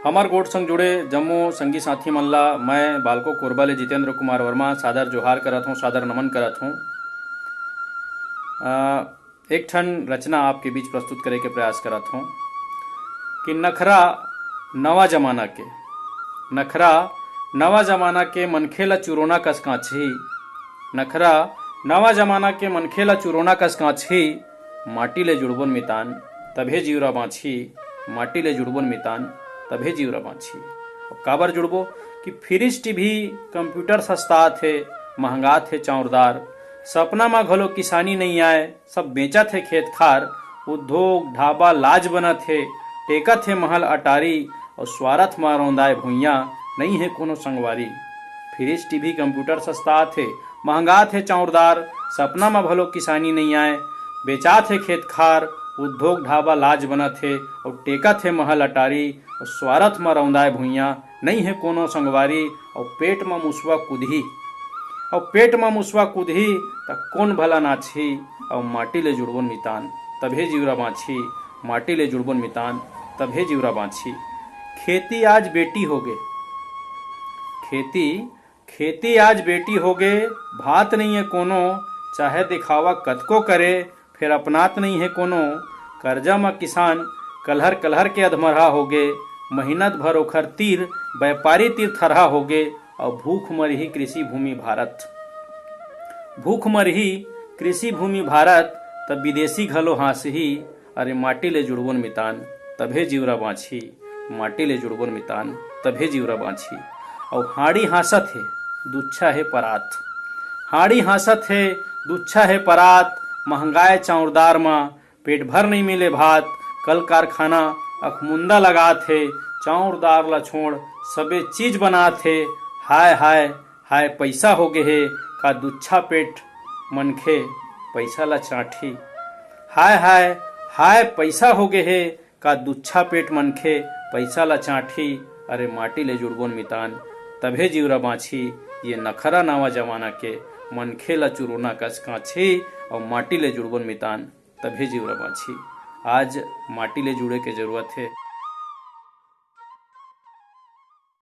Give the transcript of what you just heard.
हमार गोठ संग जुड़े जम्मो संगी साथी मन ला मैं बालको कोरबा ले जितेंद्र कुमार वर्मा सादर जोहार करत हूँ, सादर नमन करत हूँ। एक ठन रचना आपके बीच प्रस्तुत करे के प्रयास करत हूँ कि नखरा नवा जमाना के मनखे ला चुरोना कस काछी। नखरा नवा जमाना के मनखे ला चुरोना कस काछी। माटी ले जुड़बन मितान तभे जीवरा बाँची। माटी ले जुड़बन मितान तभे जीवरा बाँची। अब काबर जुड़बो कि फ्रिज टीवी कंप्यूटर सस्ता थे, महंगा थे चौरदार। सपना में घलो किसानी नहीं आए, सब बेचा थे खेत खार। उद्योग ढाबा लाज बना थे, टेका थे महल अटारी। और स्वार्थ में रौंदाए भुइया, नहीं है कोनो संगवारी। फ्रिज टीवी कंप्यूटर सस्ता थे, महंगा थे चौरदार। सपना में भलो किसानी नहीं आए, बेचा थे खेत खार। उद्योग ढाबा लाज बना थे, और टेका थे महल अटारी। और स्वार्थ में रौंदाए भुइया, नहीं है कोनो संगवारी। और पेट में मुसवा कुदही त कौन भला नाची। और माटी ले जुड़बन मितान तभे जीवरा बाँची। माटी ले जुड़बन मितान तभे जीवरा बाँची। खेती आज बेटी हो गे, भात नहीं है कोनो। चाहे दिखावा कतको करे, फिर अपनात नहीं है कोनो। कर्जा में किसान कलहर के अधमरहा हो गे। मेहनत भर ओखर तीर, व्यापारी तीर थरहा हो गे। और भूख मरही कृषि भूमि भारत तब विदेशी घलो हाँसही। अरे माटी ले जुड़बन मितान तभे जीवरा बाँची। माटी ले जुड़बन मितान तभे जीवरा बाँची। और हाड़ी हाँसत है दुच्छा है परात। महंगाए चौरदार माँ पेट भर नहीं मिले भात। कल कारखाना अखमुंदा लगा थे, चौरदार ला छोड़ सबे चीज बना थे। हाय हाय हाय पैसा हो गे हे, का दुच्छा पेट मनखे पैसा ला चाठी। हाय हाय हाय पैसा हो गे हे, का दुच्छा पेट मनखे पैसा ला चाठी। अरे माटी ले जुड़बन मितान तभे जीवरा बाँची। ये नखरा नवा जमाना के मनखे ला चुरोना कस काछी। और माटी ले जुड़बन मितान तभे जीवरा बाँची। आज माटी ले जुड़े के जरूरत है।